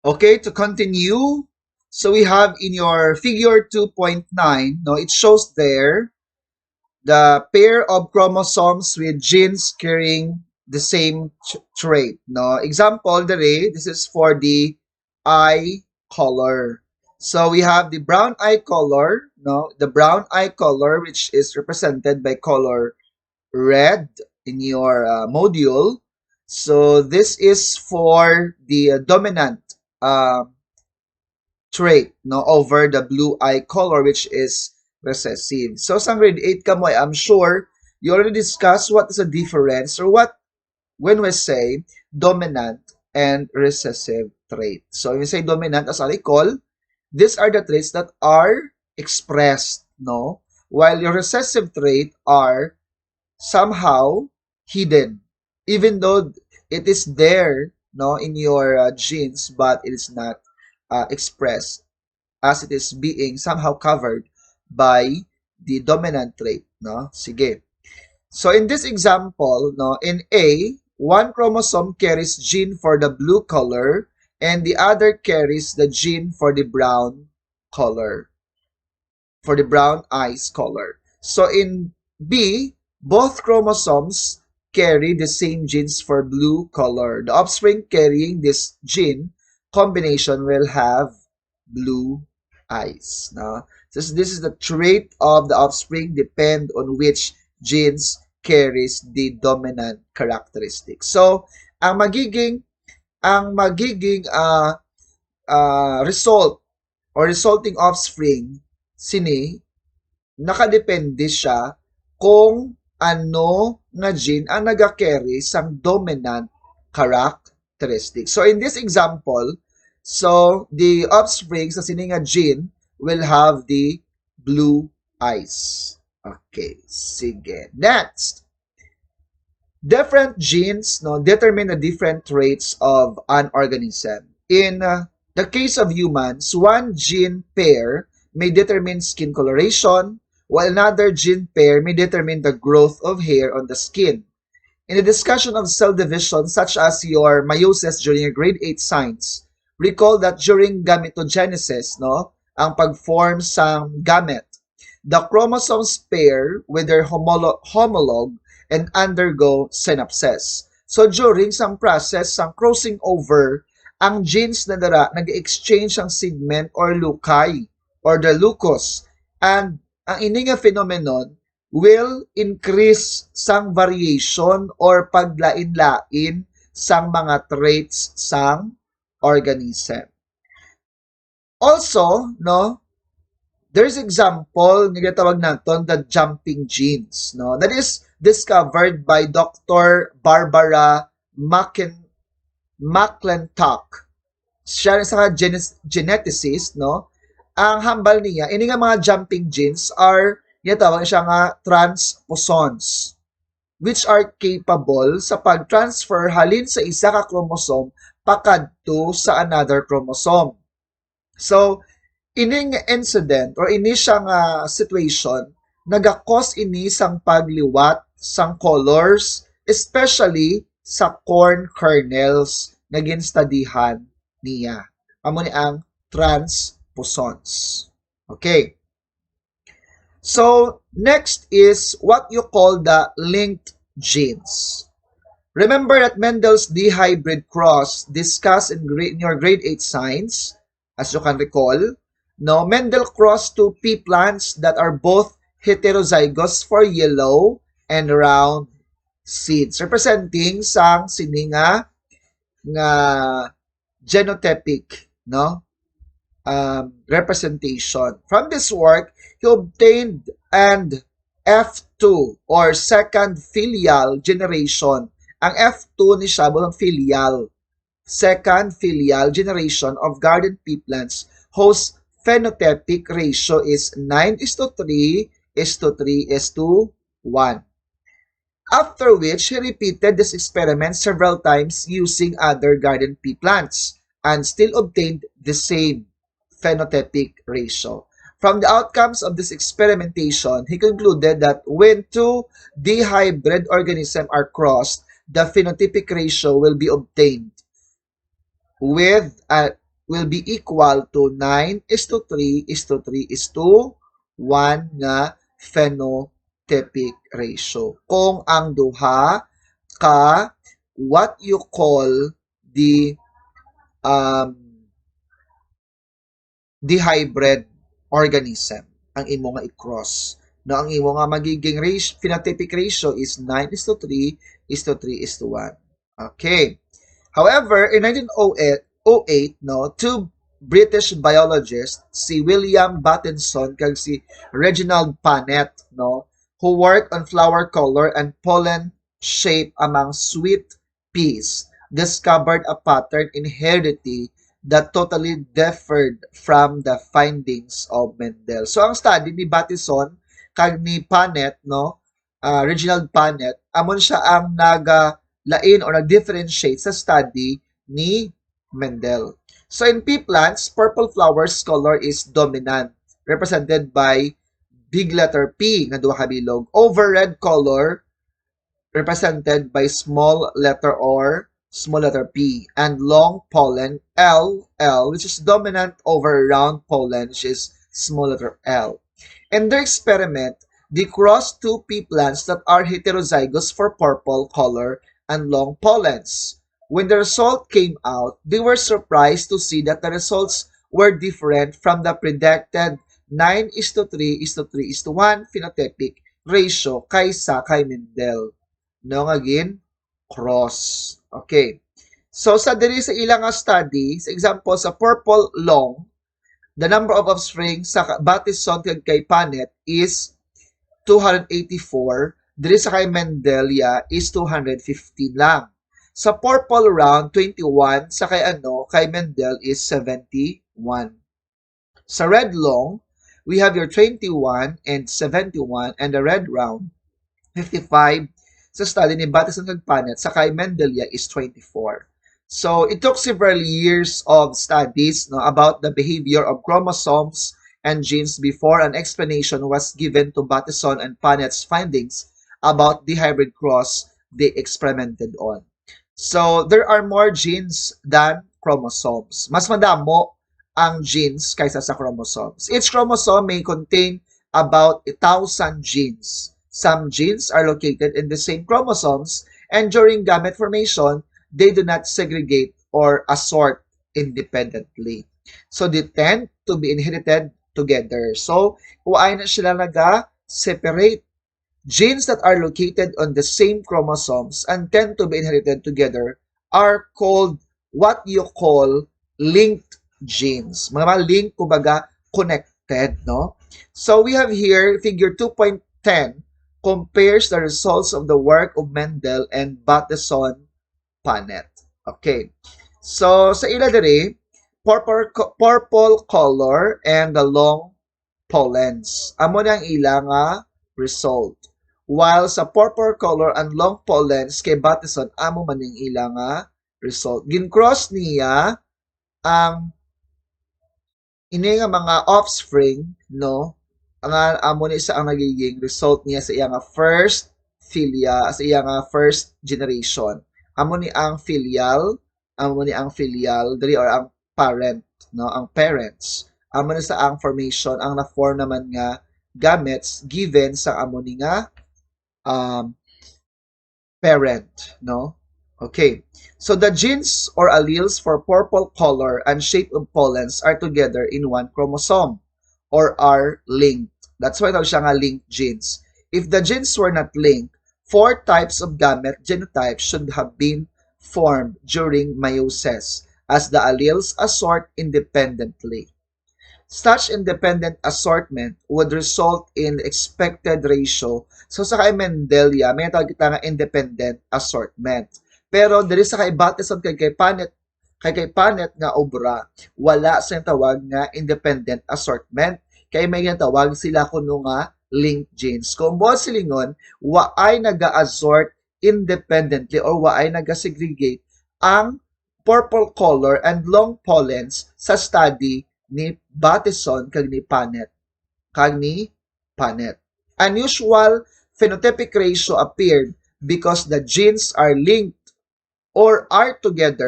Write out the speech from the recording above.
Okay, to continue, so we have in your figure 2.9, no, it shows there the pair of chromosomes with genes carrying the same trait. No, example, this is for the eye color. So we have the brown eye color, no, the brown eye color, which is represented by color red in your module. So this is for the dominant uh, trait, no, over the blue eye color, which is recessive. So sa grade 8 ka mo, I'm sure you already discussed what is the difference or what when we say dominant and recessive trait. So when we say dominant, as I recall, these are the traits that are expressed, no? While your recessive trait are somehow hidden, even though it is there, no, in your genes, but it is not expressed as it is being somehow covered by the dominant trait, no? Sige. So in this example, no, in A, one chromosome carries gene for the blue color and the other carries the gene for the brown color, for the brown eyes color. So in B, both chromosomes carry the same genes for blue color. The offspring carrying this gene combination will have blue eyes. No? So this is the trait of the offspring depend on which genes carries the dominant characteristic. So ang magiging result or resulting offspring sini nakadepende siya kung ano nga gene ang naga-carry sang dominant characteristic. So in this example, so the offspring sa sini nga gene will have the blue eyes. Okay, sige. Next, different genes no determine the different traits of an organism. In the case of humans, one gene pair may determine skin coloration, while another gene pair may determine the growth of hair on the skin. In the discussion of cell division, such as your meiosis during your grade 8 science, recall that during gametogenesis, no, ang pag-form sang gamete, the chromosomes pair with their homologue and undergo synapses. So during sang process sang crossing over, ang genes na dara nag-exchange ang segment or loci or the locus, and ang ini nga phenomenon will increase sang variation or paglain-lain sang mga traits sang organism. Also, no, there's example nga tawag naton the jumping genes, no, that is discovered by Dr. Barbara McClintock. Siya sa geneticist, no. Ang hambal niya ini nga mga jumping genes are tawag siya nga transposons, which are capable sa pag-transfer halin sa isa ka chromosome pakadto sa another chromosome. So ining incident or ini siyang situation nagakos ini sang pagliwat sang colors, especially sa corn kernels na ginstudihan niya. Amo ni ang transposons. Okay. So next is what you call the linked genes. Remember that Mendel's D-hybrid cross discussed in your grade 8 science, as you can recall. No, Mendel crossed two pea plants that are both heterozygous for yellow and round seeds, representing sang sininga nga genotypic, no, representation. From this work, he obtained an F2 or second filial generation. Ang F2 ni siya ang filial, second filial generation of garden pea plants whose phenotypic ratio is 9:3:3:1. After which, he repeated this experiment several times using other garden pea plants and still obtained the same phenotypic ratio. From the outcomes of this experimentation, he concluded that when two D-hybrid organisms are crossed, the phenotypic ratio will be obtained with will be equal to 9:3:3:1 nga phenotypic ratio. Kung ang duha ka what you call the um, dihybrid organism ang imo nga i-cross. No, ang imo nga magiging ratio, phenotypic ratio is 9:3:3:1. Okay. However, in 1908, no, two British biologists, si William Battinson kag si Reginald Panet, no, who worked on flower color and pollen shape among sweet peas, discovered a pattern in heredity that totally differed from the findings of Mendel. So ang study ni Battison kag ni Panet, no, Reginald Panet, amon siya ang lain or nag-differentiate sa study ni Mendel. So in pea plants, purple flowers color is dominant, represented by big letter P nga duha ka bilog, over red color represented by small letter or small letter P, and long pollen L, which is dominant over round pollen, which is small letter L. In their experiment, they crossed two pea plants that are heterozygous for purple color and long pollens. When the result came out, they were surprised to see that the results were different from the predicted 9:3:3:1 phenotypic ratio kaysa kay Mendel. No, again, cross. Okay. So, sa diri sa ilang study, sa example, sa purple long, the number of offspring sa Battison kay Panet is 284. Diri sa kay Mendelia is 215 lang. Sa purple round, 21. Sa kay kay Mendel is 71. Sa red long, we have your 21 and 71, and the red round, 55. Sa study ni Battison kag Panet sa kay Mendelia is 24. So it took several years of studies, no, about the behavior of chromosomes and genes before an explanation was given to Battison and Panet's findings about the hybrid cross they experimented on. So there are more genes than chromosomes. Mas madamo ang genes kaysa sa chromosomes. Each chromosome may contain about 1,000 genes. Some genes are located in the same chromosomes, and during gamete formation, they do not segregate or assort independently. So they tend to be inherited together. So, kuay na sila naga-separate. Genes that are located on the same chromosomes and tend to be inherited together are called what you call linked genes. Mga link, kumbaga, connected, no? So we have here figure 2.10 compares the results of the work of Mendel and Battison Panet. Okay. So sa ila diri, purple color and the long pollens. Amo na ang ila nga result. While sa purple color and long pollens kay Battison, amo man ang ila nga result. Gin-cross niya ang ini nga mga offspring, no, ang amo ni sa ang nagiging result niya sa iya nga first generation. Amo ni ang filial diri or ang parent, no, ang parents. Amo ni sa ang formation ang na-form naman nga gametes given sa amo ni nga parent, no? Okay. So the genes or alleles for purple color and shape of pollens are together in one chromosome or are linked. That's why tawag siya nga linked genes. If the genes were not linked, 4 types of gamete genotypes should have been formed during meiosis as the alleles assort independently. Such independent assortment would result in expected ratio. So sa kay Mendelia, may tawag kita nga independent assortment. Pero diri sa kay Battison kay Panet nga obra, wala sa tawag nga independent assortment. Kay may tawag sila kuno nga linked genes. Kung buwan silingon, waay naga-assort independently or waay naga-segregate ang purple color and long pollens sa study ni Battison kag ni Panet. Unusual phenotypic ratio appeared because the genes are linked or are together